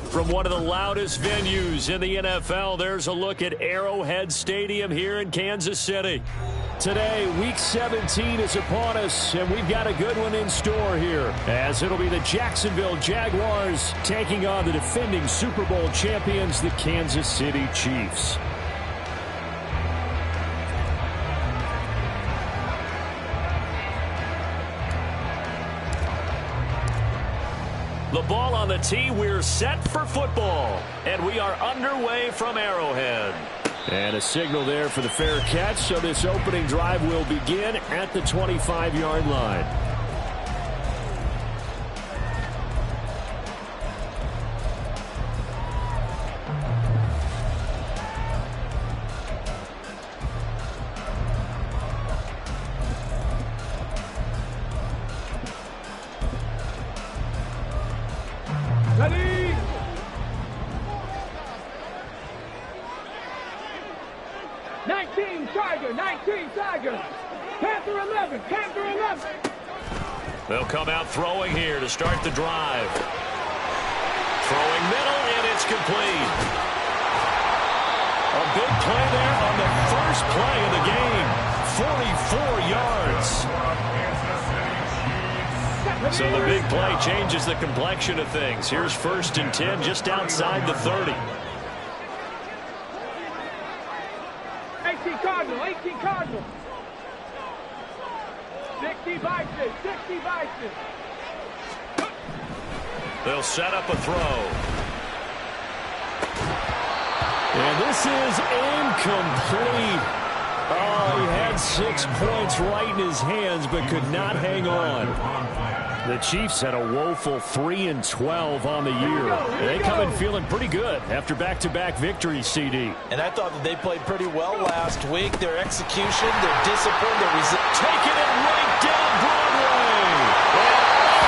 From one of the loudest venues in the NFL, there's a look at Arrowhead Stadium here in Kansas City. Today, Week 17 is upon us, and we've got a good one in store here, as it'll be the Jacksonville Jaguars taking on the defending Super Bowl champions, the Kansas City Chiefs. The ball on the tee, we're set for football, and we are underway from Arrowhead. And a signal there for the fair catch, so this opening drive will begin at the 25-yard line. Ready? Tiger. Panther 11. They'll come out throwing here to start the drive. Throwing middle, and it's complete. A big play there on the first play of the game. 44 yards. So the big play changes the complexion of things. Here's 1st and 10 just outside the 30. 18 Cardinal. 60 Vikings. They'll set up a throw. And this is incomplete. Oh, he had 6 points right in his hands, but could not hang on. The Chiefs had a woeful 3-12 on the year. They come in feeling pretty good after back-to-back victories, CD. And I thought that they played pretty well last week. Their execution, their discipline, their resilience. Taking it right down Broadway. And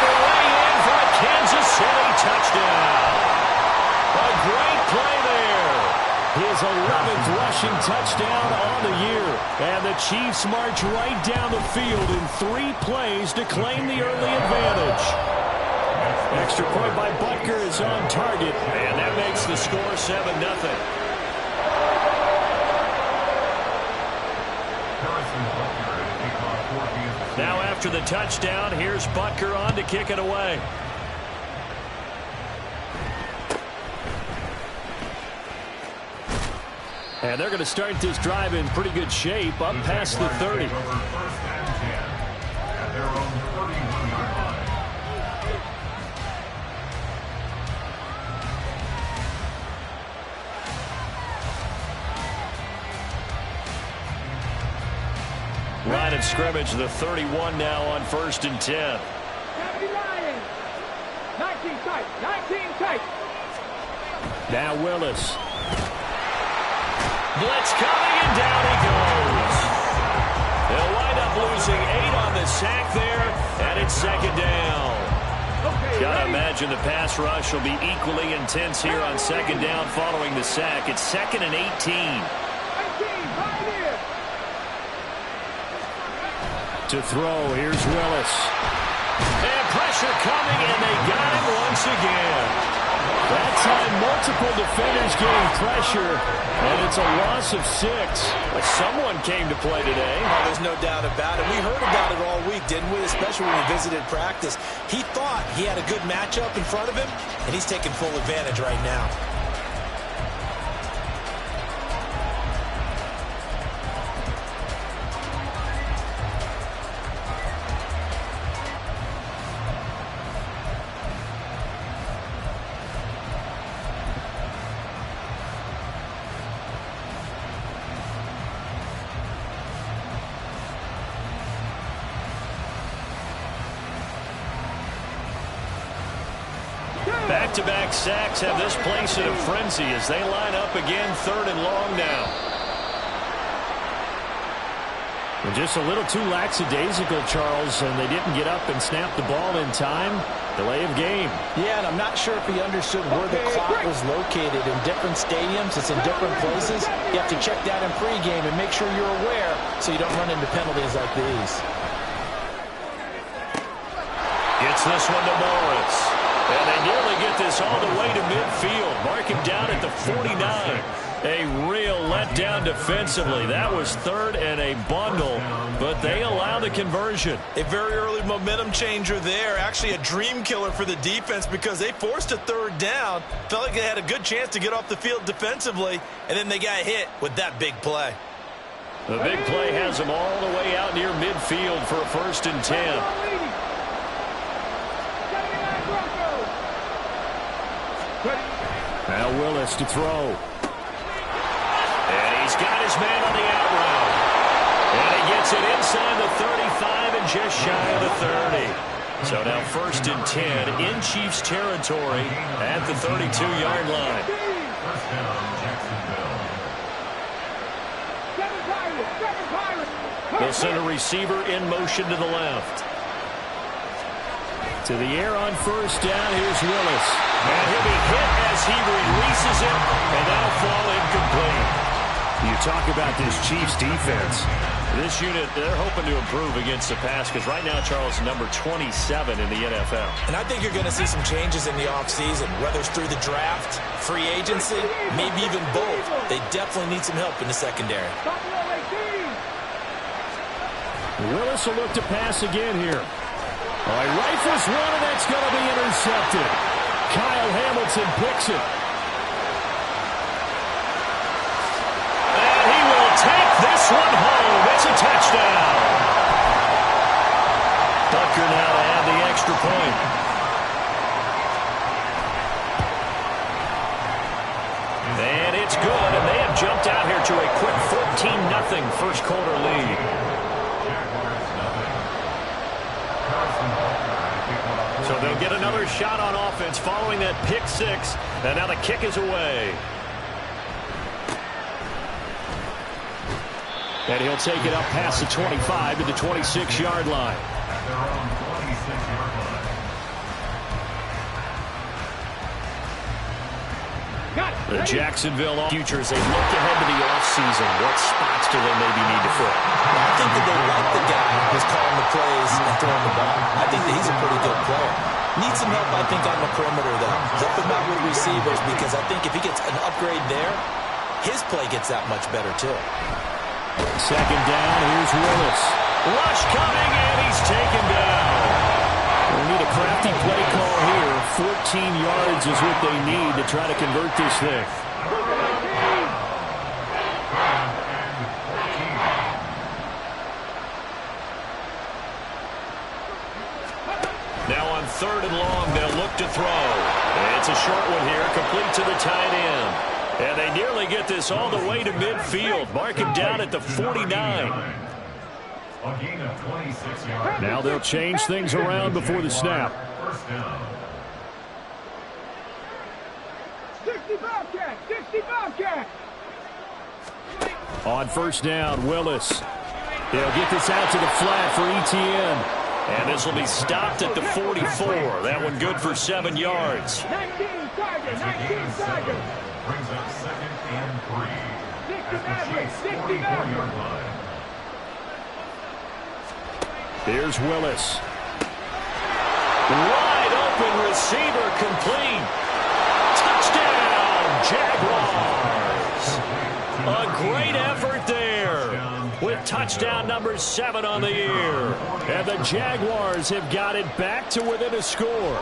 all the way in for a Kansas City touchdown. A great play there. His 11th rushing touchdown on the year. And the Chiefs march right down the field in 3 plays to claim the early advantage. Extra point by Butker is on target. And that makes the score 7-0. Now after the touchdown, here's Butker on to kick it away. And they're going to start this drive in pretty good shape, up past the 30. Line of scrimmage, the 31 now on 1st and 10. 19 tight. Now Willis. Blitz coming, and down he goes. They'll wind up losing 8 on the sack there, and it's 2nd down. Gotta imagine the pass rush will be equally intense here on 2nd down following the sack. It's 2nd and 18. To throw, here's Willis. And pressure coming, and they got him once again. That time, multiple defenders getting pressure, and it's a loss of 6. But someone came to play today. Oh, there's no doubt about it. We heard about it all week, didn't we? Especially when we visited practice. He thought he had a good matchup in front of him, and he's taking full advantage right now. Back-to-back sacks have this place in a frenzy as they line up again 3rd and long now. And just a little too lackadaisical, Charles, and they didn't get up and snap the ball in time. Delay of game. Yeah, and I'm not sure if he understood where the clock was located. In different stadiums, it's in different places. You have to check that in pregame and make sure you're aware so you don't run into penalties like these. Gets this one to Morris. And they nearly get this all the way to midfield. Mark him down at the 49. A real letdown defensively. That was third and a bundle, but they allow the conversion. A very early momentum changer there. Actually a dream killer for the defense because they forced a third down. Felt like they had a good chance to get off the field defensively, and then they got hit with that big play. The big play has them all the way out near midfield for a 1st and 10. Now Willis to throw. And he's got his man on the out route. And he gets it inside the 35 and just shy of the 30. So now 1st and 10 in Chiefs territory at the 32-yard line. They'll send a receiver in motion to the left. To the air on 1st down. Here's Willis. And he'll be hit as he releases it, and that'll fall incomplete. You talk about this Chiefs defense. This unit, they're hoping to improve against the pass because right now, Charles, number 27 in the NFL. And I think you're going to see some changes in the offseason, whether it's through the draft, free agency, maybe even both. They definitely need some help in the secondary. Willis will look to pass again here. All right, rifles one, and that's going to be intercepted. Kyle Hamilton picks it. And he will take this one home. It's a touchdown. Tucker now to add the extra point. And it's good, and they have jumped out here to a quick 14-0 first quarter lead. So they'll get another shot on offense following that pick six. And now the kick is away. And he'll take it up past the 25 to the 26-yard line. The Jacksonville future as they look ahead to the offseason. What spots do they maybe need to fill? I think that they like the guy who's calling the plays and throwing the ball. I think that he's a pretty good player. Needs some help, I think, on the perimeter, though. Help him out with receivers because I think if he gets an upgrade there, his play gets that much better, too. 2nd down, here's Willis. Rush coming, and he's taken down. They need a crafty play call here. 14 yards is what they need to try to convert this thing. Now on 3rd and long, they'll look to throw. It's a short one here, complete to the tight end. And they nearly get this all the way to midfield. Mark him down at the 49. Now they'll change things around before the snap. 60 Bobcat! 60 Bobcat! On 1st down, Willis. They'll get this out to the flat for ETN. And this will be stopped at the 44. That one good for 7 yards. 19 Tiger! 19 Tiger! Brings up 2nd and 3. 60 Maverick! Here's Willis. Wide open receiver complete. Touchdown, Jaguars. A great effort there with touchdown number 7 on the year. And the Jaguars have got it back to within a score.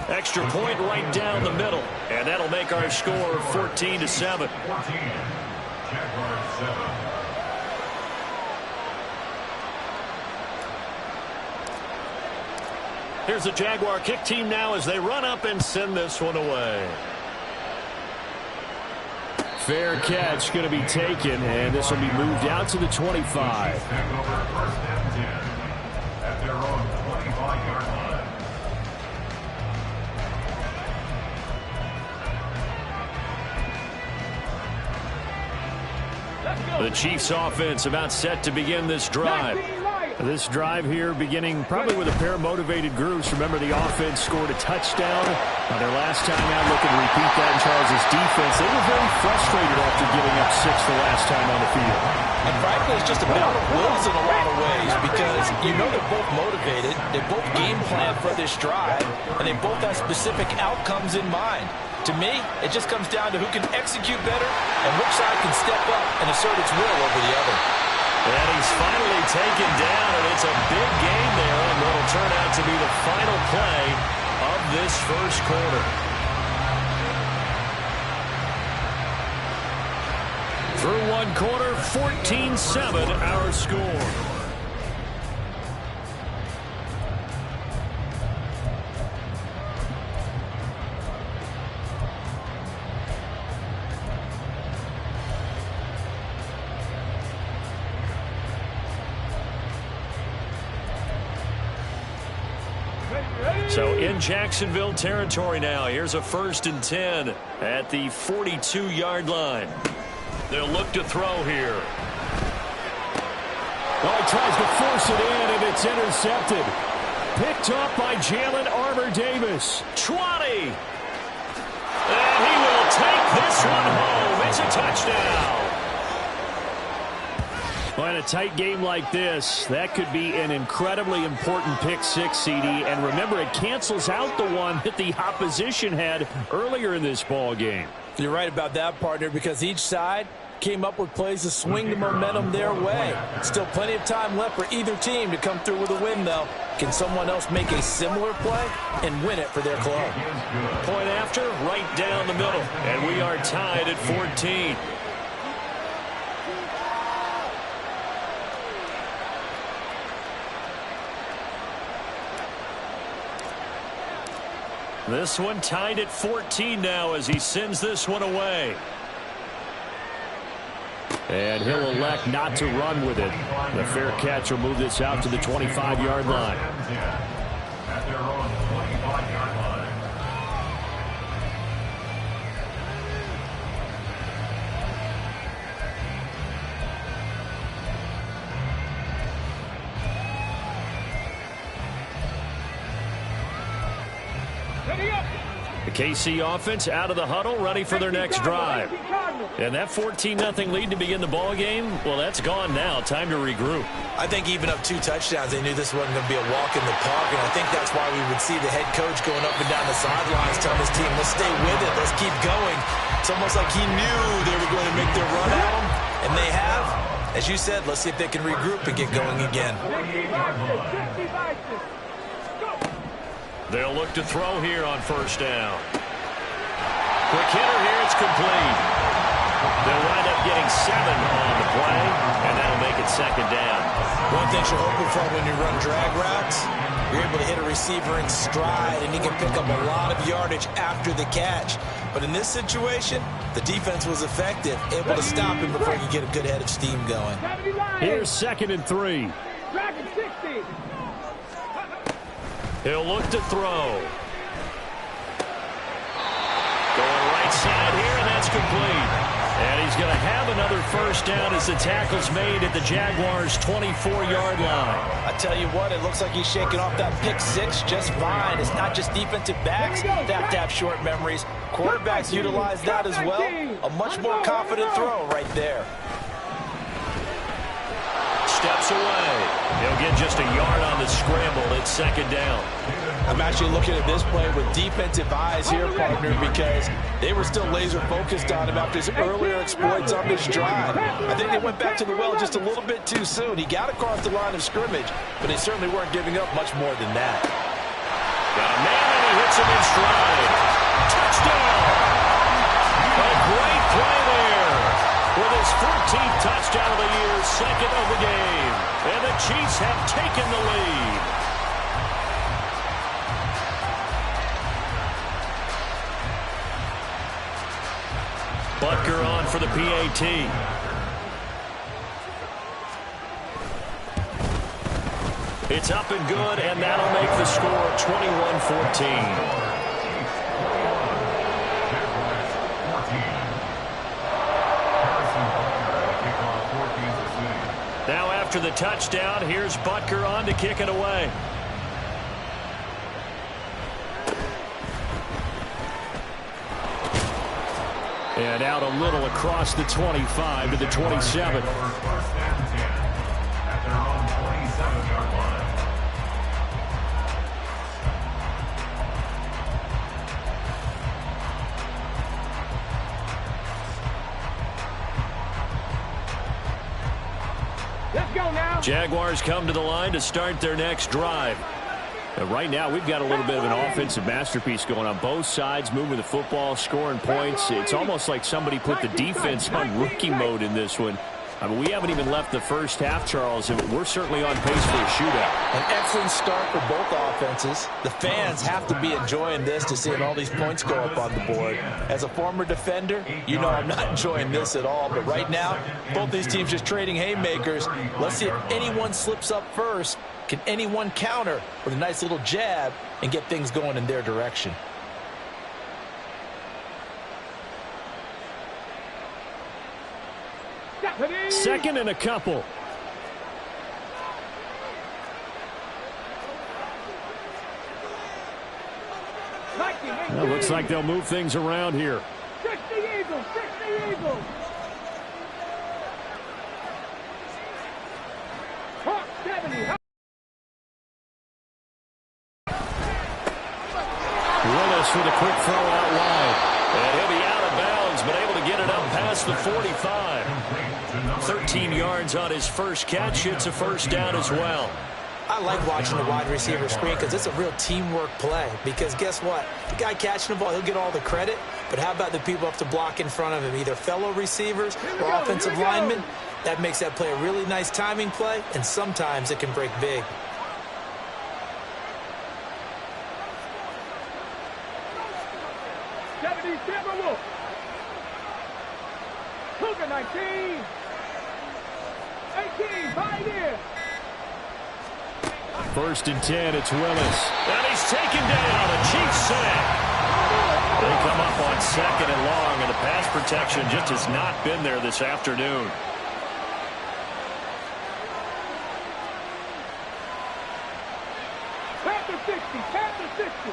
Extra point right down the middle. And that'll make our score 14-7. 14. Jaguars 7. Here's the Jaguar kick team now as they run up and send this one away. Fair catch going to be taken, and this will be moved out to the 25. Back over 1st and 10 at their own 25-yard line. The Chiefs offense about set to begin this drive. 19 Lions! This drive here beginning probably with a pair of motivated groups. Remember, the offense scored a touchdown on their last time out. Looking to repeat that in Charles' defense. They were very frustrated after giving up 6 the last time on the field. And frankly, it's just a battle of wills in a lot of ways because you know they're both motivated. They both game plan for this drive, and they both have specific outcomes in mind. To me, it just comes down to who can execute better and which side can step up and assert its will over the other. And he's finally taken down, and it's a big game there on what will turn out to be the final play of this first quarter. Through one quarter, 14-7 our score. So in Jacksonville territory now. Here's a 1st and 10 at the 42-yard line. They'll look to throw here. Oh, he tries to force it in, and it's intercepted. Picked up by Jalen Armour-Davis. 20. And he will take this one home. It's a touchdown. Well, in a tight game like this, that could be an incredibly important pick six, CD. And remember, it cancels out the one that the opposition had earlier in this ball game. You're right about that, partner, because each side came up with plays to swing the momentum their way. Still plenty of time left for either team to come through with a win, though. Can someone else make a similar play and win it for their club? Point after, right down the middle. And we are tied at 14. This one tied at 14 now as he sends this one away. And he'll elect not to run with it. The fair catch will move this out to the 25-yard line. At their own 25-yard line. The KC offense out of the huddle, ready for their next drive. And that 14-0 lead to begin the ball game, well, that's gone now. Time to regroup. I think even up 2 touchdowns, they knew this wasn't going to be a walk in the park, and I think that's why we would see the head coach going up and down the sidelines telling his team, let's stay with it, let's keep going. It's almost like he knew they were going to make their run at him, and they have. As you said, let's see if they can regroup and get going again. They'll look to throw here on first down. Quick hitter here, it's complete. They'll wind up getting 7 on the play, and that'll make it second down. One thing you're hoping for when you run drag routes, you're able to hit a receiver in stride, and he can pick up a lot of yardage after the catch. But in this situation, the defense was effective, able to stop him before he could get a good head of steam going. Here's 2nd and 3. He'll look to throw. Going right side here, and that's complete. And he's going to have another first down as the tackle's made at the Jaguars' 24-yard line. I tell you what, it looks like he's shaking off that pick six just fine. It's not just defensive backs that have to have short memories. Quarterbacks utilize that as well. A much more confident throw right there. Steps away. He'll get just a yard on the scramble. It's second down. I'm actually looking at this play with defensive eyes here, partner, because they were still laser focused on him after his earlier exploits on this drive. I think they went back to the well just a little bit too soon. He got across the line of scrimmage, but they certainly weren't giving up much more than that. Got a man, and he hits him in stride. Touchdown! A great play there. With his 14th touchdown of the year, 2nd of the game. And the Chiefs have taken the lead. Butker on for the PAT. It's up and good, and that'll make the score 21-14. Now after the touchdown, here's Butker on to kick it away. And out a little across the 25 to the 27. First down and 10 at their own 27-yard line. Let's go now. Jaguars come to the line to start their next drive. And right now, we've got a little bit of an offensive masterpiece going on both sides, moving the football, scoring points. It's almost like somebody put the defense on rookie mode in this one. I mean, we haven't even left the first half, Charles, and we're certainly on pace for a shootout. An excellent start for both offenses. The fans have to be enjoying this to seeing all these points go up on the board. As a former defender, you know I'm not enjoying this at all. But right now, both these teams just trading haymakers. Let's see if anyone slips up first. Can anyone counter with a nice little jab and get things going in their direction? Second and a couple. Well, looks like they'll move things around here. 60 Eagles, 60 Eagles. Hawk 70. Willis with a quick throw out wide. And he'll be out of bounds, but able to get it up past the 45. 13 yards on his first catch. It's a first down as well. I like watching the wide receiver screen because it's a real teamwork play. Because guess what? The guy catching the ball, he'll get all the credit. But how about the people up to block in front of him, either fellow receivers or offensive linemen? That makes that play a really nice timing play, and sometimes it can break big. Cougar 19. 18, right here. First and 10, it's Willis. And he's taken down, a Chiefs sack. They come up on second and long, and the pass protection just has not been there this afternoon. Panther 60, Panther 60.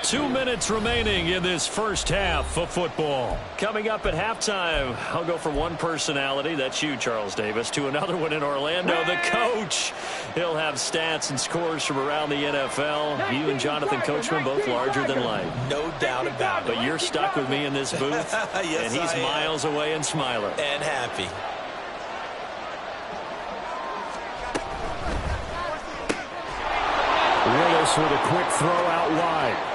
2 minutes remaining in this first half of football. Coming up at halftime, I'll go from one personality, that's you, Charles Davis, to another one in Orlando, the coach. He'll have stats and scores from around the NFL. You and Jonathan Coachman both larger than life. No doubt about it. But you're stuck with me in this booth, yes, and he's miles away and smiling. And happy. Willis with a quick throw out wide.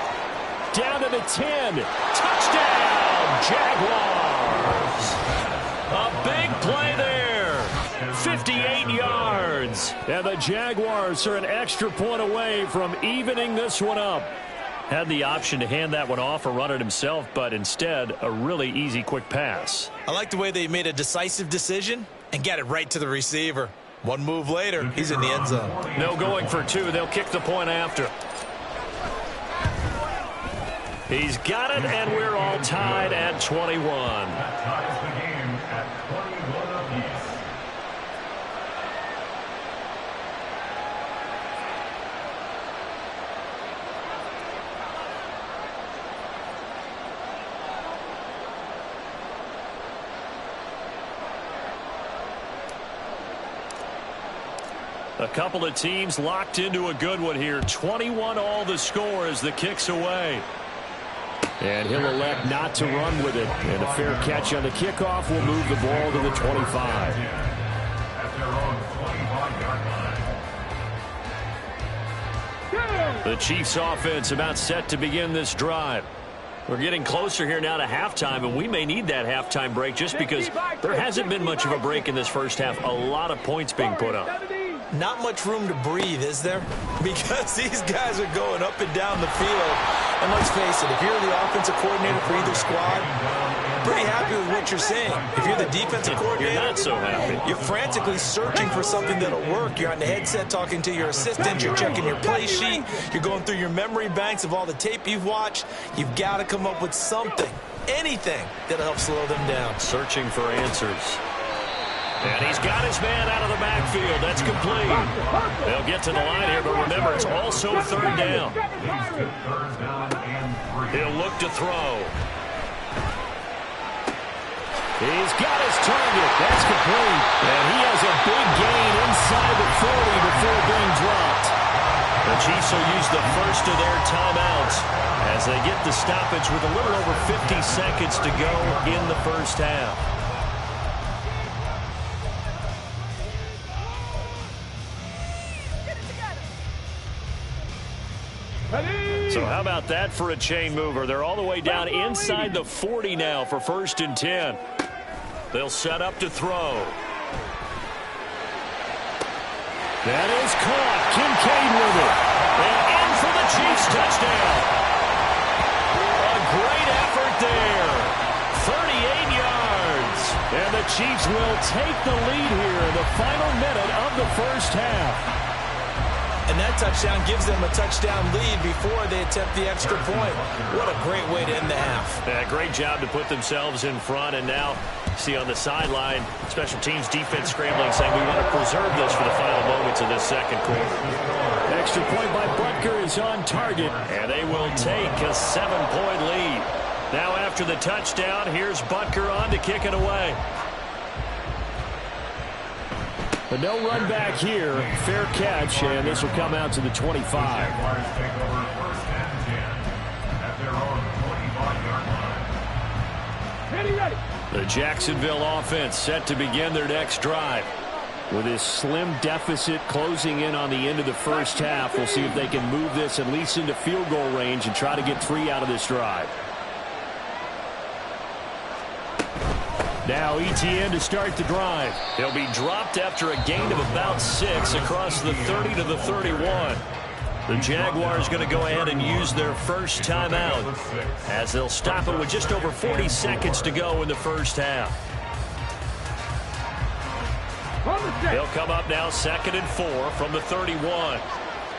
Down to the 10. Touchdown, Jaguars. A big play there. 58 yards. And the Jaguars are an extra point away from evening this one up. Had the option to hand that one off or run it himself, but instead, a really easy quick pass. I like the way they made a decisive decision and got it right to the receiver. One move later, he's in the end zone. No going for two. They'll kick the point after. He's got it, and we're all tied at 21. That ties the game at 21 apiece. A couple of teams locked into a good one here. 21 all the score as the kick's away. And he'll elect not to run with it. And a fair catch on the kickoff will move the ball to the 25. At their own 25-yard line. The Chiefs offense about set to begin this drive. We're getting closer here now to halftime, and we may need that halftime break just because there hasn't been much of a break in this first half. A lot of points being put up. Not much room to breathe, is there? Because these guys are going up and down the field. And let's face it, if you're the offensive coordinator for either squad, pretty happy with what you're seeing. If you're the defensive coordinator, you're not so happy. You're frantically searching for something that'll work. You're on the headset talking to your assistant. You're checking your play sheet. You're going through your memory banks of all the tape you've watched. You've got to come up with something, anything that'll help slow them down. Searching for answers. And he's got his man out of the backfield. That's complete. They'll get to the line here, but remember, it's also third down. He'll look to throw. He's got his target. That's complete. And he has a big gain inside the 40 before being dropped. The Chiefs will use the first of their timeouts as they get the stoppage with a little over 50 seconds to go in the first half. So how about that for a chain mover? They're all the way down inside the 40 now for 1st and 10. They'll set up to throw. That is caught. Kincaid with it. And in for the Chiefs touchdown. A great effort there. 38 yards. And the Chiefs will take the lead here in the final minute of the first half. And that touchdown gives them a touchdown lead before they attempt the extra point. What a great way to end the half. Yeah, great job to put themselves in front. And now, see on the sideline, special teams defense scrambling, saying we want to preserve this for the final moments of this second quarter. Extra point by Butker is on target. And they will take a 7-point lead. Now after the touchdown, here's Butker on to kick it away. But no run back here. Fair catch, and this will come out to the 25. Jaguars take over 1st and 10 at their own 25-yard line. Ready. The Jacksonville offense set to begin their next drive. With this slim deficit closing in on the end of the first half, we'll see if they can move this at least into field goal range and try to get 3 out of this drive. Now Etienne to start the drive. He'll be dropped after a gain of about 6 across the 30 to the 31. The Jaguars going to go ahead and use their first timeout as they'll stop it with just over 40 seconds to go in the first half. They'll come up now 2nd and 4 from the 31.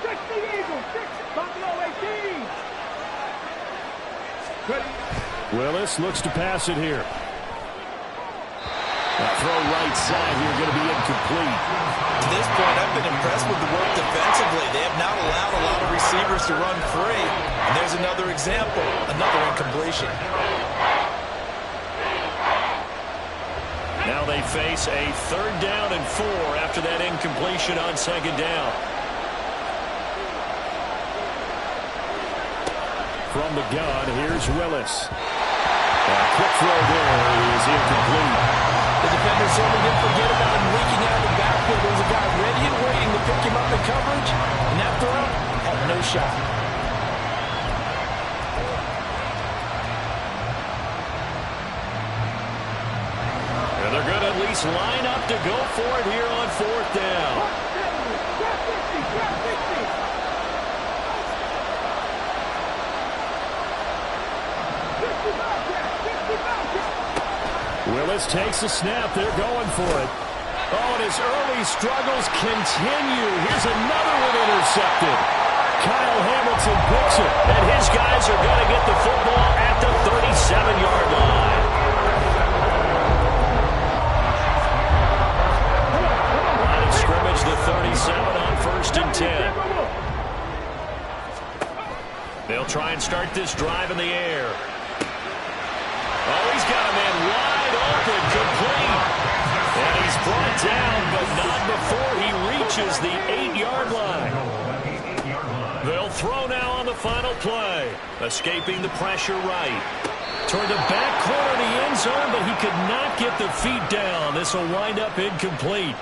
60 Eagles, 6 Buffalo 18. Willis looks to pass it here. That throw right side here going to be incomplete. To this point, I've been impressed with the work defensively. They have not allowed a lot of receivers to run free. And there's another example, another incompletion. Now they face a 3rd down and 4 after that incompletion on 2nd down. From the gun, here's Willis. A quick throw there is incomplete. The defender certainly didn't forget about him leaking out of the backfield. There was a guy ready and waiting to pick him up in coverage, and that throw had no shot. And they're going to at least line up to go for it here on 4th down. Willis takes a snap. They're going for it. Oh, and his early struggles continue. Here's another one intercepted. Kyle Hamilton picks it, and his guys are going to get the football at the 37-yard line. Line of scrimmage, the 37 on 1st and 10. They'll try and start this drive in the air. Oh, he's got a man wide open, complete. And he's brought down, but not before he reaches the 8-yard line. They'll throw now on the final play. Escaping the pressure right. Toward the back corner of the end zone, but he could not get the feet down. This will wind up incomplete.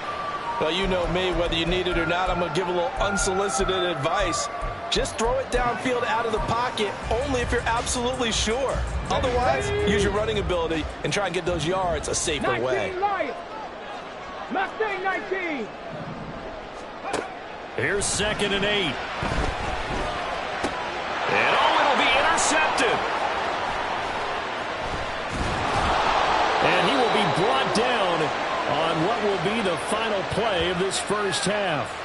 Well, you know me, whether you need it or not, I'm going to give a little unsolicited advice. Just throw it downfield out of the pocket, only if you're absolutely sure. Otherwise, use your running ability and try and get those yards a safer way. Mustang 19. Here's 2nd and 8. And oh, it'll be intercepted. And he will be brought down on what will be the final play of this first half.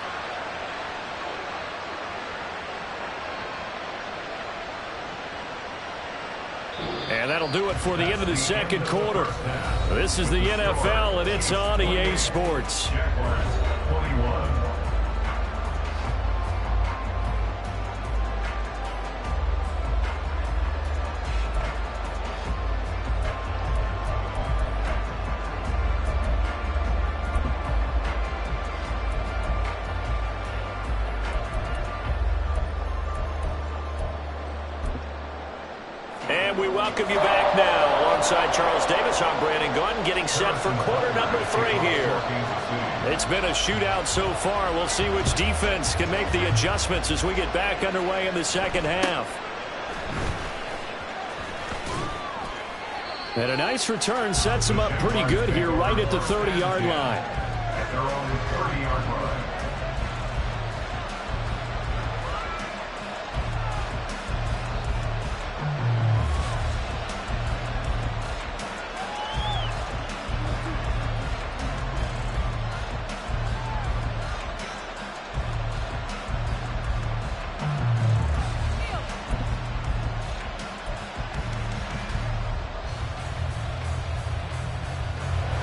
And that'll That'll do it for the end of the second quarter. This is the NFL, and it's on EA Sports. Jaguars 21. And we welcome you back now. Alongside Charles Davis, I'm Brandon Gunn, getting set for quarter number 3 here. It's been a shootout so far. We'll see which defense can make the adjustments as we get back underway in the second half. And a nice return sets them up pretty good here right at the 30-yard line. At their own 30-yard line.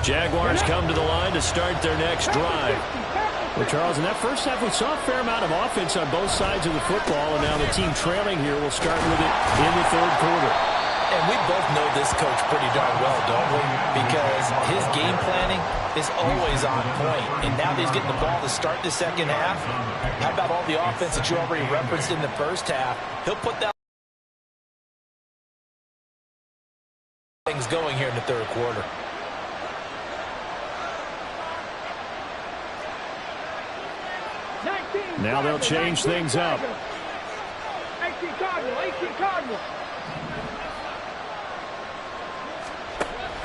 Jaguars come to the line to start their next drive. Well, Charles, in that first half, we saw a fair amount of offense on both sides of the football, and now the team trailing here will start with it in the third quarter. And we both know this coach pretty darn well, don't we? Because his game planning is always on point. And now that he's getting the ball to start the second half, how about all the offense that you already referenced in the first half? He'll put that things going here in the third quarter. Now they'll change things up. 18 Cardinal, 18 Cardinal.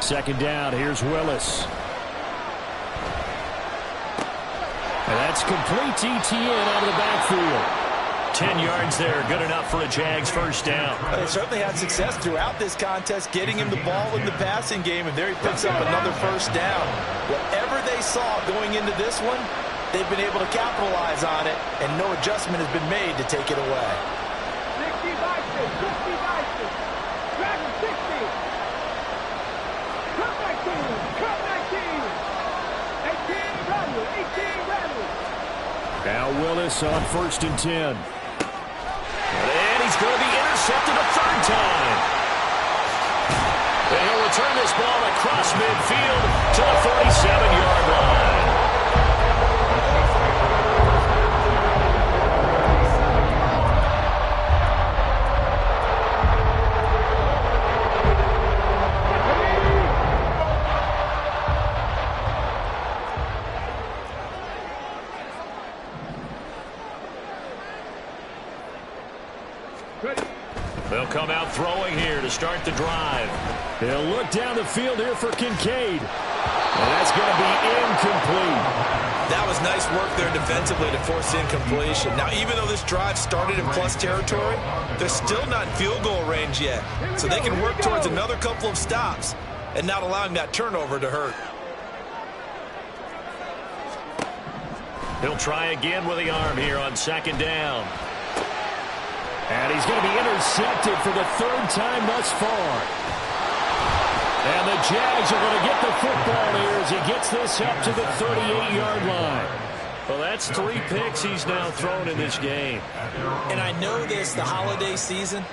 Second down, here's Willis. And that's complete ETN out of the backfield. 10 yards there, good enough for a Jags first down. They certainly had success throughout this contest, getting him the ball in the passing game, and there he picks up another first down. Whatever they saw going into this one, they've been able to capitalize on it, and no adjustment has been made to take it away. 60 Bison, 60 Bison. Dragon 60. Cut 19, cut 19. 18 Rattle, 18 Rattle. Now Willis on 1st and 10. And he's going to be intercepted a third time. And he'll return this ball across midfield to the 47-yard line. They'll come out throwing here to start the drive. They'll look down the field here for Kincaid. And that's going to be incomplete. That was nice work there defensively to force incompletion. Now, even though this drive started in plus territory, they're still not in field goal range yet. So they can work towards another couple of stops and not allowing that turnover to hurt. He'll try again with the arm here on second down. And he's going to be intercepted for the third time thus far. And the Jags are going to get the football here as he gets this up to the 38-yard line. Well, that's 3 picks he's now thrown in this game. And I know this, the holiday season,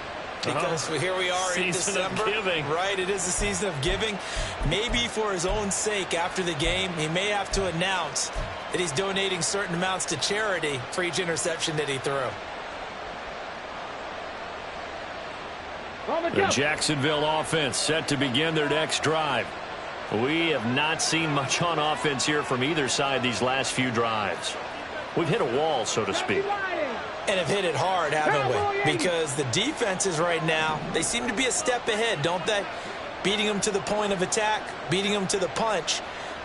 because here we are in December. Season of giving. Right, it is the season of giving. Maybe for his own sake after the game, he may have to announce that he's donating certain amounts to charity for each interception that he threw. The Jacksonville offense set to begin their next drive. We have not seen much on offense here from either side these last few drives. We've hit a wall, so to speak. And have hit it hard, haven't we? Because the defenses right now, they seem to be a step ahead, don't they? Beating them to the point of attack, beating them to the punch.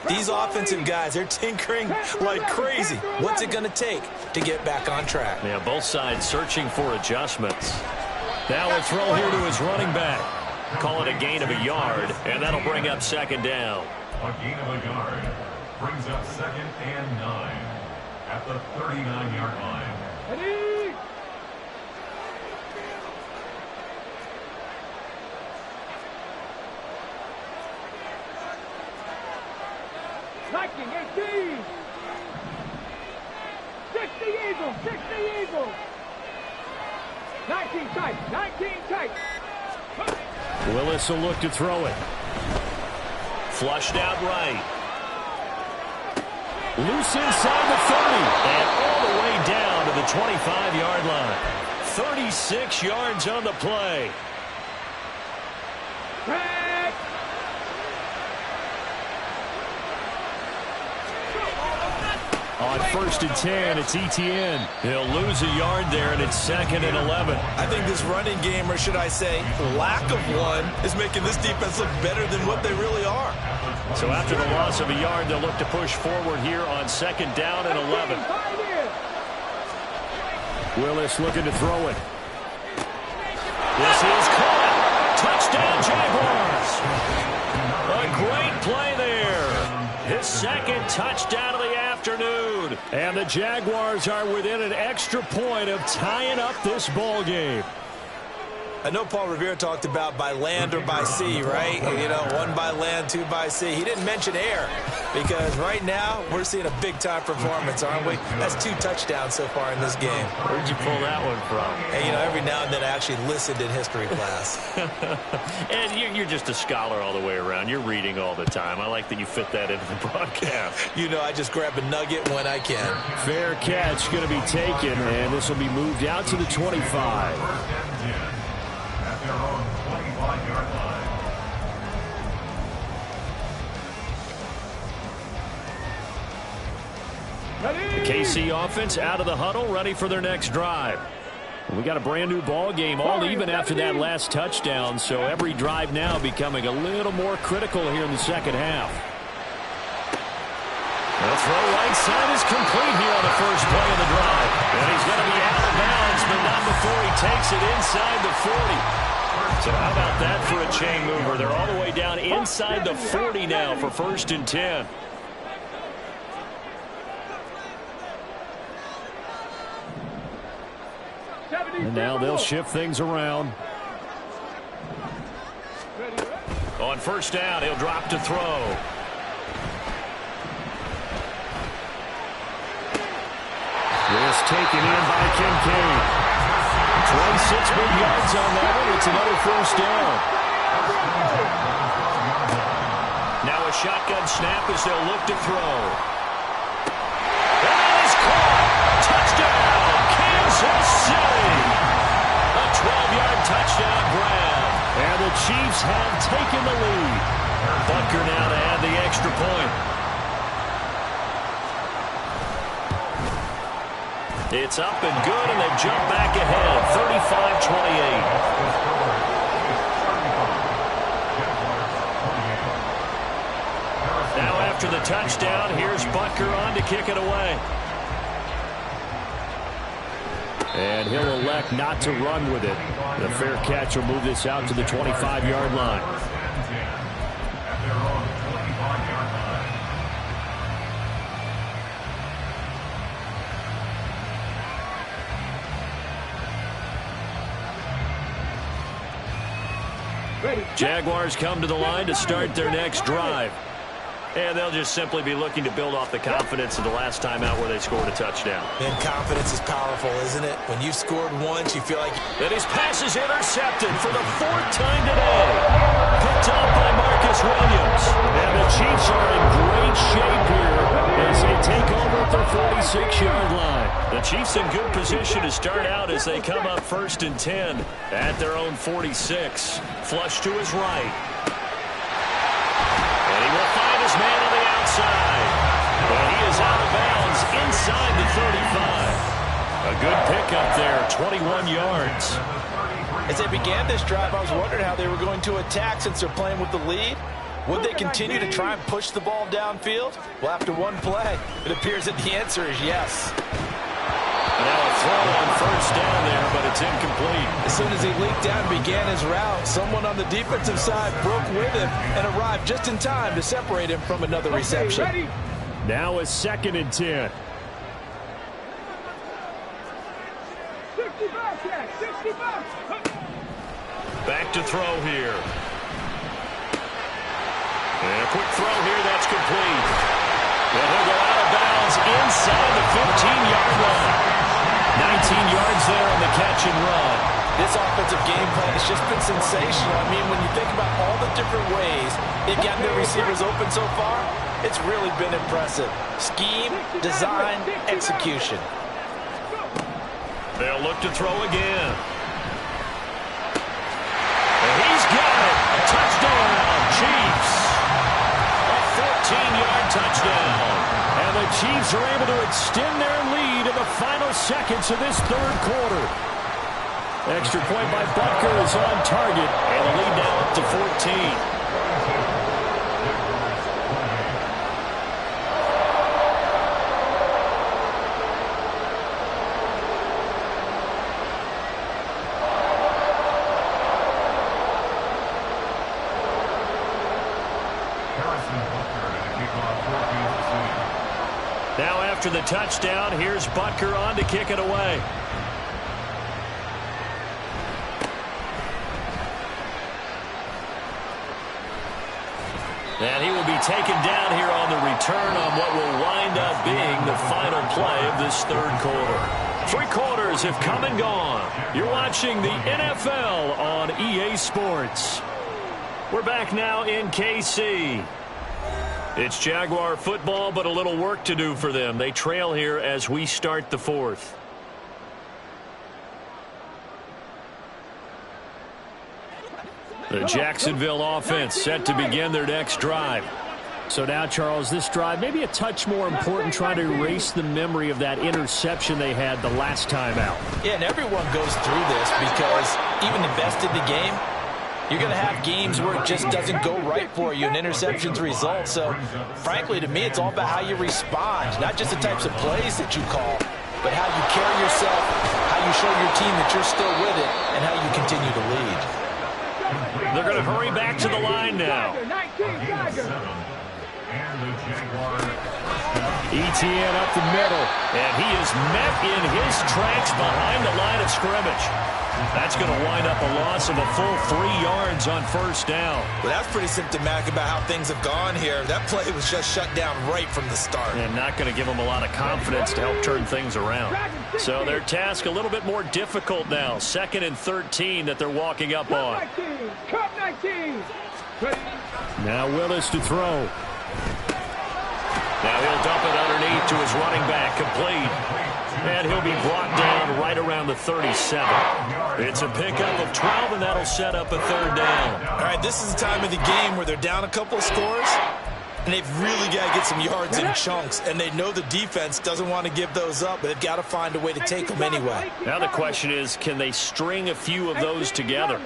These offensive guys, they're tinkering like crazy. What's it going to take to get back on track? Yeah, both sides searching for adjustments. Now a throw here to his running back. Call it a gain of a yard, and that'll bring up second down. A gain of a yard brings up 2nd and 9 at the 39-yard line. Ready? 19, 18. 60 Eagles, 60 Eagles. 19 tight, 19 tight. Willis will look to throw it. Flushed out right. Loose inside the 30. And all the way down to the 25-yard line. 36 yards on the play. Back. On 1st and 10, it's Etienne. He'll lose a yard there, and it's 2nd and 11. I think this running game, or should I say lack of one, is making this defense look better than what they really are. So after the loss of a yard, they'll look to push forward here on 2nd down and 11. Willis looking to throw it. This is caught. Touchdown, Jaguars. A great play there. His 2nd touchdown of the afternoon. And the Jaguars are within an extra point of tying up this ball game. I know Paul Revere talked about by land or by sea, right? You know, 1 by land, 2 by sea. He didn't mention air because right now we're seeing a big-time performance, aren't we? That's 2 touchdowns so far in this game. Where'd you pull that one from? And, you know, every now and then I actually listened in history class. And you're just a scholar all the way around. You're reading all the time. I like that you fit that into the broadcast. You know, I just grab a nugget when I can. Fair catch going to be taken, and this will be moved out to the 25. Their own 25-yard line. The KC offense out of the huddle, ready for their next drive. We got a brand new ball game, all even after that last touchdown, so every drive now becoming a little more critical here in the second half. The throw right side is complete here on the first play of the drive. And he's going to be out of bounds, but not before he takes it inside the 40. So how about that for a chain mover? They're all the way down inside the 40 now for 1st and 10. And now they'll shift things around. On 1st down, he'll drop to throw. This taken in by Kincaid. 26 big yards on that one. It's another 1st down. Now a shotgun snap as they'll look to throw. That is caught. Touchdown, Kansas City. A 12-yard touchdown grab. And the Chiefs have taken the lead. Butker now to add the extra point. It's up and good, and they jump back ahead, 35-28. Now after the touchdown, here's Butker on to kick it away. And he'll elect not to run with it. The fair catch will move this out to the 25-yard line. At their own 25-yard line. Jaguars come to the line to start their next drive. And they'll just simply be looking to build off the confidence of the last time out where they scored a touchdown. And confidence is powerful, isn't it? When you've scored once, you feel like... And his pass is intercepted for the 4th time today. Picked up by Marcus Williams. And the Chiefs are in great shape here as they take over at their 46-yard line. The Chiefs in good position to start out as they come up 1st and 10 at their own 46. Flush to his right. And he will find his man on the outside. But he is out of bounds inside the 35. A good pickup there, 21 yards. As they began this drive, I was wondering how they were going to attack since they're playing with the lead. Would they continue to try and push the ball downfield? Well, after one play, it appears that the answer is yes. Now a throw on 1st down there, but it's incomplete. As soon as he leaped down and began his route, someone on the defensive side broke with him and arrived just in time to separate him from another reception. Now a 2nd and 10. 60 bucks. Back to throw here. And a quick throw here, that's complete. inside the 15-yard line. 19 yards there on the catch and run. This offensive game plan has just been sensational. I mean, when you think about all the different ways they've gotten their receivers open so far, it's really been impressive. Scheme, design, execution. They'll look to throw again. And he's got it. A touchdown, Chiefs. A 14-yard touchdown. And the Chiefs are able to extend their lead in the final seconds of this third quarter. Extra point by Butker is on target, and the lead now up to 14. Now after the touchdown, here's Butker on to kick it away. And he will be taken down here on the return on what will wind up being the final play of this third quarter. 3 quarters have come and gone. You're watching the NFL on EA Sports. We're back now in KC. It's Jaguar football, but a little work to do for them. They trail here as we start the fourth. The Jacksonville offense set to begin their next drive. So now, Charles, this drive maybe a touch more important, trying to erase the memory of that interception they had the last time out. Yeah, and everyone goes through this because even the best in the game, you're going to have games where it just doesn't go right for you, and interceptions result. So, frankly, to me, it's all about how you respond, not just the types of plays that you call, but how you carry yourself, how you show your team that you're still with it, and how you continue to lead. They're going to hurry back to the line now. Etienne up the middle, and he is met in his tracks behind the line of scrimmage. That's going to wind up a loss of a full 3 yards on first down. Well, that's pretty symptomatic about how things have gone here. That play was just shut down right from the start. And not going to give them a lot of confidence to help turn things around. So their task a little bit more difficult now. 2nd and 13 that they're walking up on. Cut 19. Now Willis to throw. Now he'll dump it underneath to his running back, complete. And he'll be brought down right around the 37. It's a pickup of 12, and that'll set up a 3rd down. All right, this is the time of the game where they're down a couple of scores, and they've really got to get some yards in chunks, and they know the defense doesn't want to give those up, but they've got to find a way to take them anyway. Now the question is, can they string a few of those together?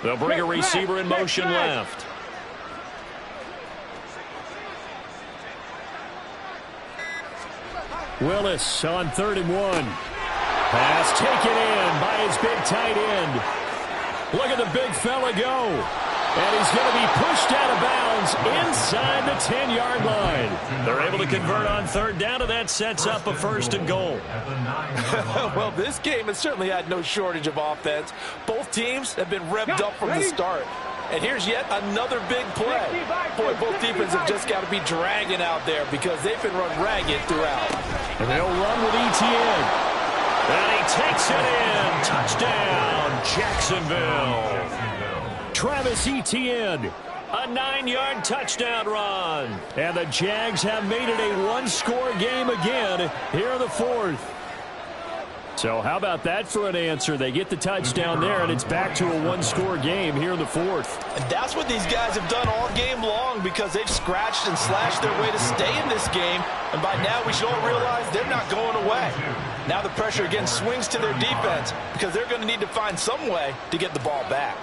They'll bring a receiver in motion left. Willis on 3rd and 1. Pass taken in by his big tight end. Look at the big fella go. And he's going to be pushed out of bounds inside the 10-yard line. They're able to convert on 3rd down, and that sets up a 1st and goal. Well, this game has certainly had no shortage of offense. Both teams have been revved up from the start. And here's yet another big play. Boy, both defenses have just got to be dragging out there because they've been run ragged throughout. And they'll run with Etienne. And he takes it in. Touchdown, Jacksonville. Travis Etienne, a 9-yard touchdown run. And the Jags have made it a 1-score game again here in the 4th. So how about that for an answer? They get the touchdown there, and it's back to a 1-score game here in the 4th. And that's what these guys have done all game long because they've scratched and slashed their way to stay in this game. And by now we should all realize they're not going away. Now the pressure again swings to their defense because they're going to need to find some way to get the ball back.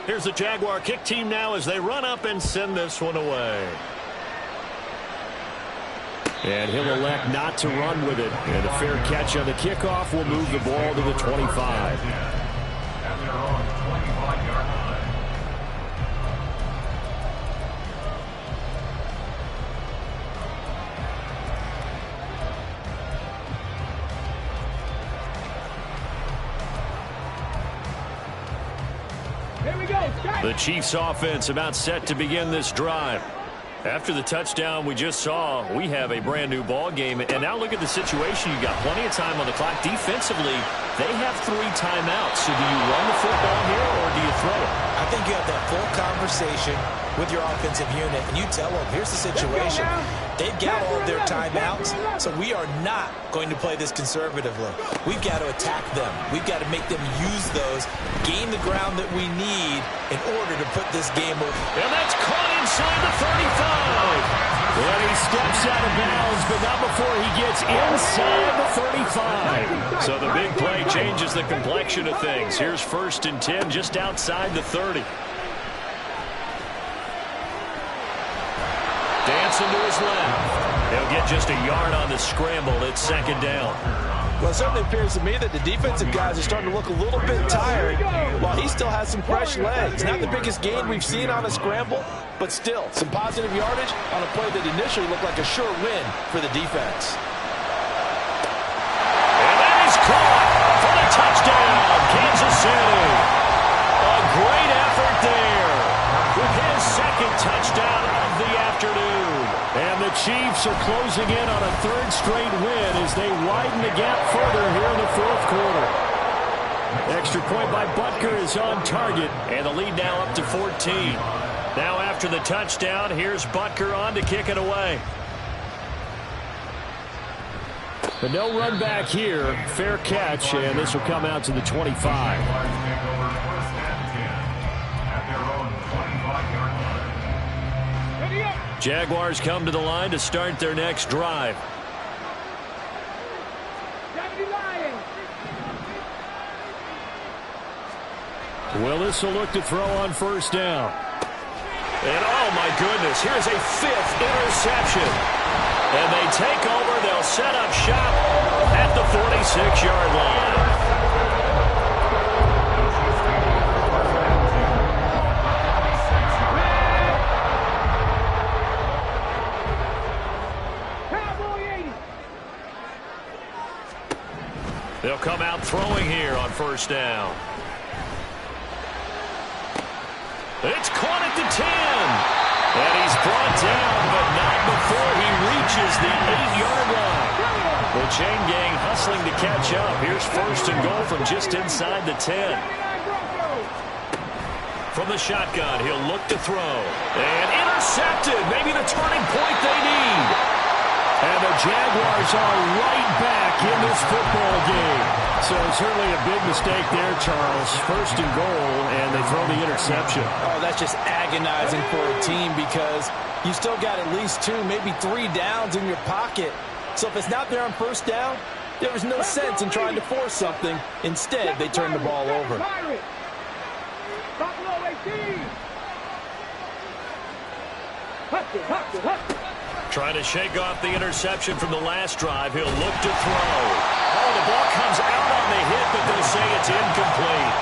Here's the Jaguar kick team now as they run up and send this one away. And he'll elect not to run with it. And a fair catch on the kickoff will move the ball to the 25. Here we go. The Chiefs offense about set to begin this drive. After the touchdown we just saw, we have a brand new ball game. And now look at the situation. You got plenty of time on the clock. Defensively, they have 3 timeouts. So do you run the football here or do you throw it? I think you have that full conversation with your offensive unit, and you tell them, here's the situation. They've got all of their timeouts, so we are not going to play this conservatively. We've got to attack them. We've got to make them use those, gain the ground that we need in order to put this game over. And that's caught inside the 35. And he steps out of bounds, but not before he gets inside the 35. So the big play changes the complexion of things. Here's 1st and 10 just outside the 30. Dancing to his left. He'll get just a yard on the scramble. It's 2nd down. Well, it certainly appears to me that the defensive guys are starting to look a little bit tired while he still has some fresh legs. Not the biggest gain we've seen on a scramble, but still some positive yardage on a play that initially looked like a sure win for the defense. And that is caught for the touchdown, Kansas City. A great effort there with his 2nd touchdown of the afternoon. And the Chiefs are closing in on a 3rd straight win as they widen the gap further here in the 4th quarter. Extra point by Butker is on target, and the lead now up to 14. Now after the touchdown, here's Butker on to kick it away. But no run back here. Fair catch, and this will come out to the 25. Jaguars come to the line to start their next drive. Willis will look to throw on 1st down. And oh my goodness, here's a 5th interception. And they take over, they'll set up shop at the 46-yard line. They'll come out throwing here on 1st down. It's caught at the 10. And he's brought down, but not before he reaches the 8-yard line. The chain gang hustling to catch up. Here's 1st and goal from just inside the 10. From the shotgun, he'll look to throw. And intercepted. Maybe the turning point they need. And the Jaguars are right back in this football game. So certainly a big mistake there, Charles. 1st and goal, and they throw the interception. Oh, that's just agonizing for a team because you still got at least 2, maybe 3 downs in your pocket. So if it's not there on 1st down, there was no sense in trying to force something. Instead, they turn the ball over. Trying to shake off the interception from the last drive. He'll look to throw. Oh, the ball comes out on the hit, but they'll say it's incomplete.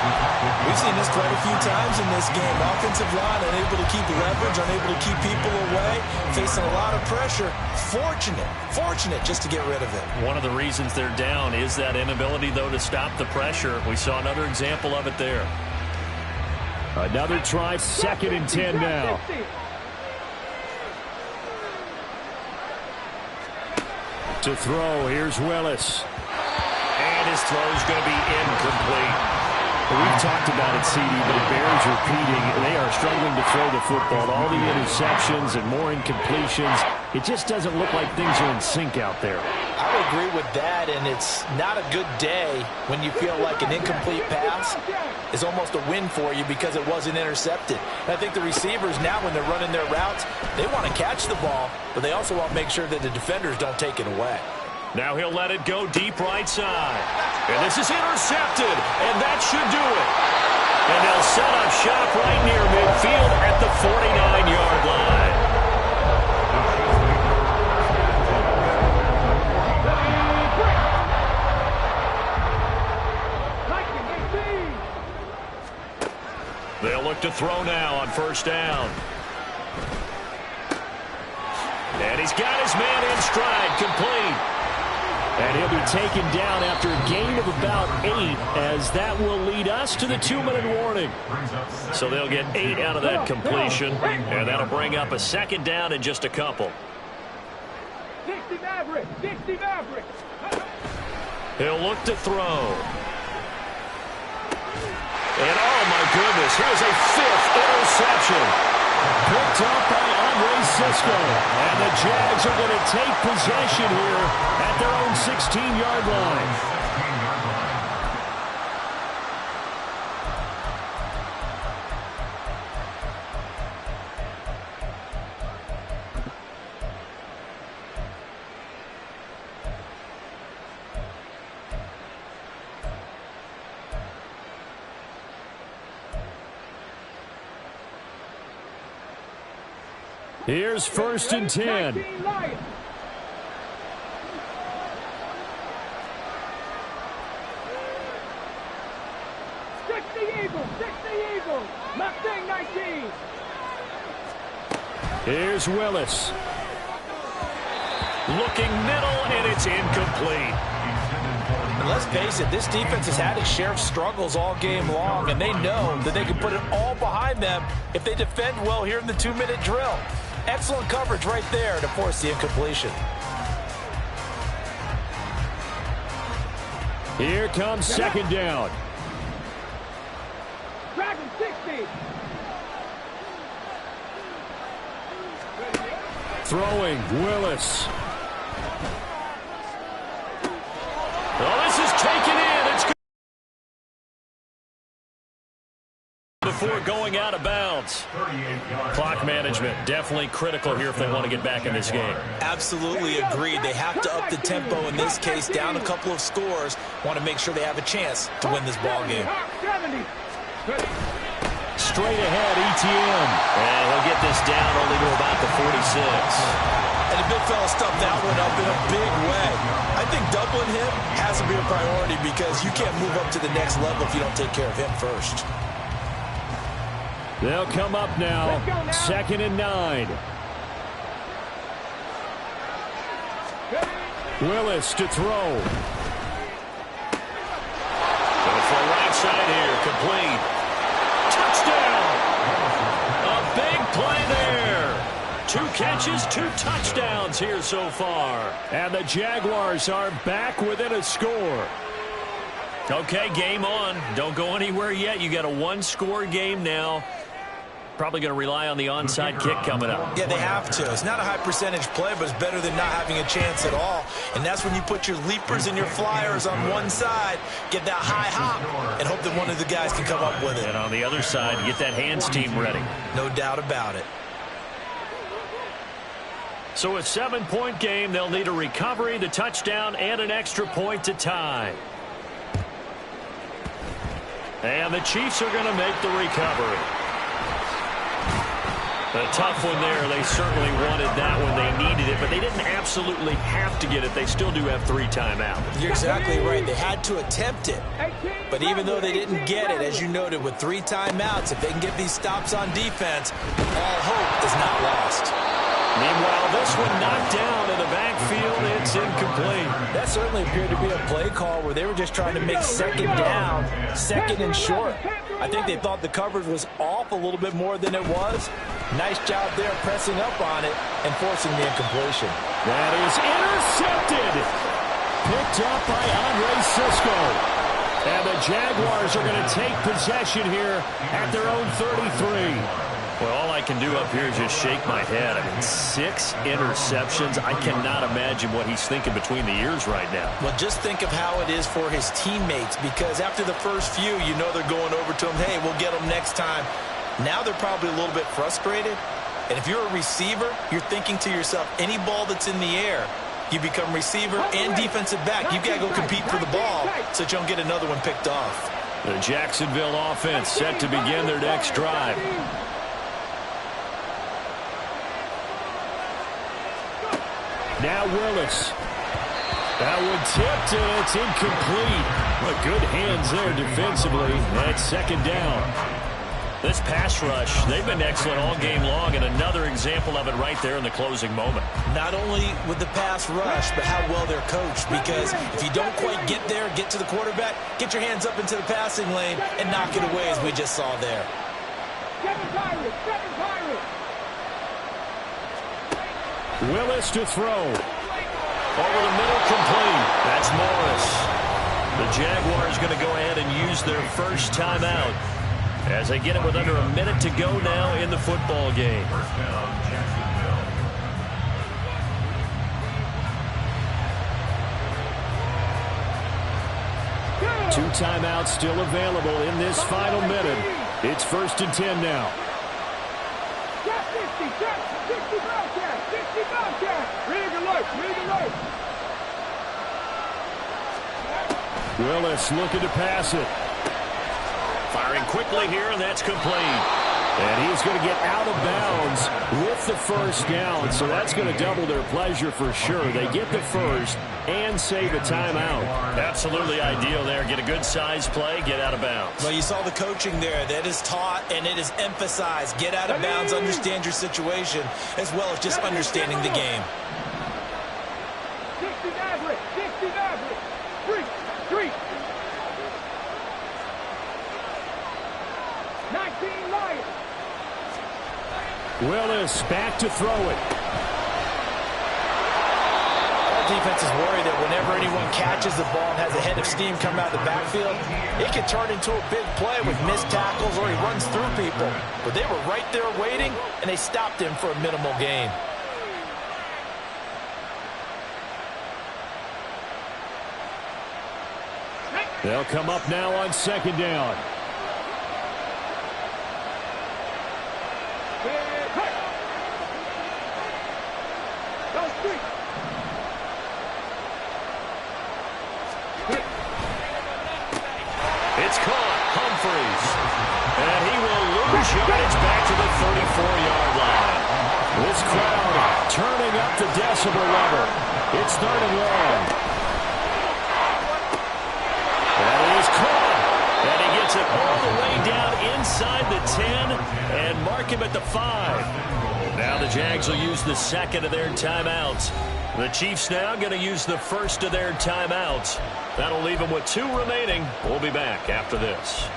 We've seen this quite a few times in this game. Offensive line unable to keep leverage, unable to keep people away, facing a lot of pressure. Fortunate just to get rid of it. One of the reasons they're down is that inability, though, to stop the pressure. We saw another example of it there. Another try, 2nd and 10 now. To throw, here's Willis. And his throw's going to be incomplete. We've talked about it, CD, but it bears repeating. They are struggling to throw the football. All the interceptions and more incompletions. It just doesn't look like things are in sync out there. I would agree with that, and it's not a good day when you feel like an incomplete pass is almost a win for you because it wasn't intercepted. And I think the receivers now, when they're running their routes, they want to catch the ball, but they also want to make sure that the defenders don't take it away. Now he'll let it go deep right side. And this is intercepted, and that should do it. And they'll set up shop right near midfield at the 49-yard line. They'll look to throw now on 1st down. And he's got his man in stride, complete. And he'll be taken down after a gain of about 8, as that will lead us to the 2-minute warning. So they'll get 8 out of that completion, and that'll bring up a second down in just a couple. 60 Maverick, 60 Maverick. He'll look to throw. And oh my goodness, here's a 5th interception. Picked up by Andre Cisco. And the Jags are going to take possession here at their own 16-yard line. Here's 1st and 10. 19 Lions. Six the Eagles. Mustang 19. Here's Willis. Looking middle, and it's incomplete. And let's face it, this defense has had its share of struggles all game long, and they know that they can put it all behind them if they defend well here in the 2-minute drill. Excellent coverage right there to force the incompletion. Here comes 2nd down. Dragon 60. Throwing, Willis. Oh, this is taken in. It's good. Before going out of bounds. Clock management definitely critical here if they want to get back in this game. Absolutely agreed. They have to up the tempo in this case, down a couple of scores. Want to make sure they have a chance to win this ball game. 70. Straight ahead, ETN. And he'll get this down only to about the 46. And the big fella stuffed that one up in a big way. I think doubling him has to be a priority because you can't move up to the next level if you don't take care of him first. They'll come up now. 2nd and 9. Willis to throw. Go for a right side here. Complete. Touchdown. A big play there. 2 catches, 2 touchdowns here so far. And the Jaguars are back within a score. Okay, game on. Don't go anywhere yet. You got a 1-score game now. Probably going to rely on the onside kick coming up. Yeah, they have to. It's not a high percentage play, but it's better than not having a chance at all. And that's when you put your leapers and your flyers on one side, get that high hop, and hope that one of the guys can come up with it. And on the other side, get that hands team ready. No doubt about it. So a 7-point game, they'll need a recovery, the touchdown, and an extra point to tie. And the Chiefs are going to make the recovery. A tough one there. They certainly wanted that when they needed it, but they didn't absolutely have to get it. They still do have 3 timeouts. You're exactly right. They had to attempt it. But even though they didn't get it, as you noted, with 3 timeouts, if they can get these stops on defense, all hope is not lost. Meanwhile, this one knocked down in the backfield. It's incomplete. That certainly appeared to be a play call where they were just trying to make 2nd down, 2nd and short. I think they thought the coverage was off a little bit more than it was. Nice job there pressing up on it and forcing the incompletion. That is intercepted. Picked up by Andre Cisco. And the Jaguars are going to take possession here at their own 33. Well, all I can do up here is just shake my head. I mean, 6 interceptions. I cannot imagine what he's thinking between the ears right now. Well, just think of how it is for his teammates, because after the first few, you know they're going over to him, hey, we'll get them next time. Now they're probably a little bit frustrated. And if you're a receiver, you're thinking to yourself, any ball that's in the air, you become receiver and defensive back. You've got to go compete for the ball so that you don't get another one picked off. The Jacksonville offense set to begin their next drive. Now Willis. That one tipped, and it's incomplete. But good hands there defensively. That's 2nd down. This pass rush, they've been excellent all game long, and another example of it right there in the closing moment. Not only with the pass rush, but how well they're coached, because if you don't quite get there, get to the quarterback, get your hands up into the passing lane and knock it away, as we just saw there. Willis to throw. Over the middle, complete. That's Morris. The Jaguars going to go ahead and use their first timeout as they get it with under a minute to go now in the football game. First down, Jacksonville. Two timeouts still available in this final minute. It's 1st and 10 now. Willis looking to pass it. Firing quickly here, and that's complete. And he's going to get out of bounds with the first down, so that's going to double their pleasure for sure. They get the first and save a timeout. Absolutely ideal there. Get a good size play, get out of bounds. Well, you saw the coaching there. That is taught and it is emphasized. Get out of bounds, understand your situation, as well as just understanding the game. 19 Lions. Willis back to throw it. Our defense is worried that whenever anyone catches the ball and has a head of steam come out of the backfield, it can turn into a big play with missed tackles or he runs through people. But they were right there waiting, and they stopped him for a minimal gain. They'll come up now on 2nd down. It's caught. Humphreys. And he will lose yardage back to the 34-yard line. This crowd turning up the decibel level. It's 3rd and long. That is caught. And he gets it all the way down inside the 10 and mark him at the 5. Now the Jags will use the second of their timeouts. The Chiefs now going to use the first of their timeouts. That'll leave them with 2 remaining. We'll be back after this.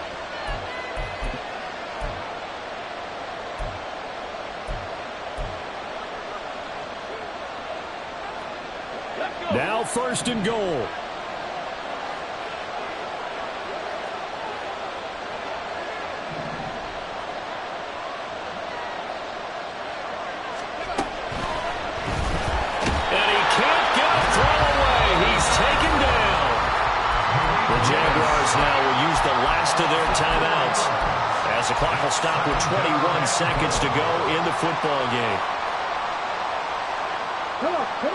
Now 1st and goal. Now will use the last of their timeouts as the clock will stop with 21 seconds to go in the football game.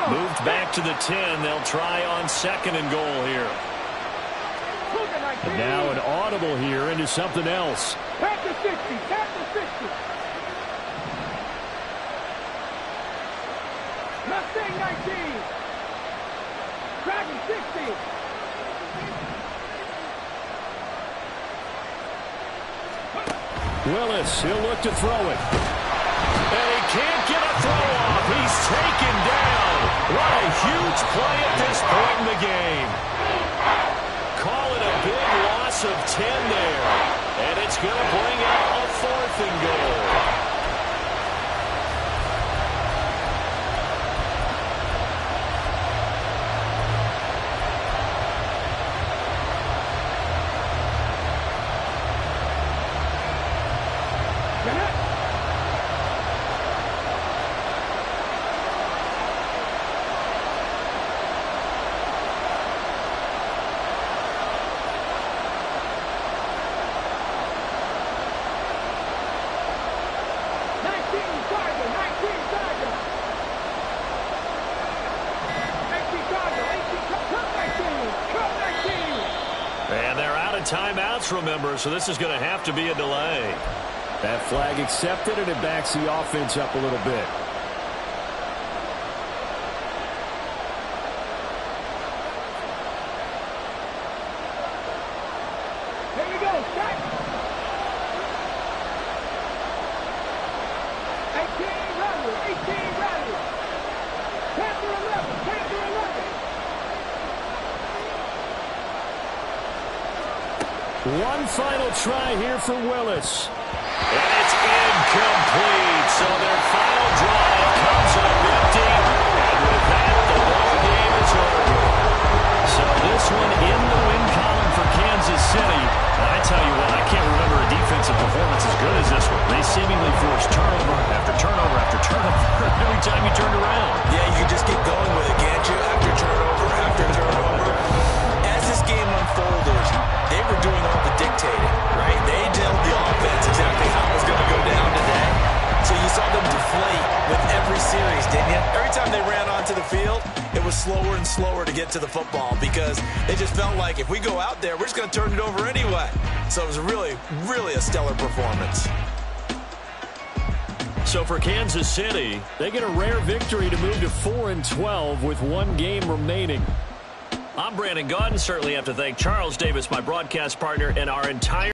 Moved back to the 10. They'll try on 2nd and goal here. And now an audible here into something else. Back to 60. Back to 60. Mustang 19. Dragon 60. Willis, he'll look to throw it. And he can't get a throw off. He's taken down. What a huge play at this point in the game. Call it a big loss of 10 there. And it's going to bring up a 4th and goal. Timeouts, remember, so this is going to have to be a delay. That flag accepted, and it backs the offense up a little bit. Here we go. One final try here for Willis. And it's incomplete. So their final drive comes up empty. And with that, the ball game is over. So this one in the win column for Kansas City. I tell you what, I can't remember a defensive performance as good as this one. They seemingly forced turnover after turnover after turnover every time you turned around. Yeah, you can just keep going with it, can't you? After turnover, after turnover. As this game unfolded, they were doing all the dictating, right? They told the offense exactly how it was going to go down today. So you saw them deflate with every series, didn't you? Every time they ran onto the field, it was slower and slower to get to the football because it just felt like if we go out there, we're just going to turn it over anyway. So it was really, really a stellar performance. So for Kansas City, they get a rare victory to move to 4-12 with one game remaining. I'm Brandon Gaudin. Certainly have to thank Charles Davis, my broadcast partner, and our entire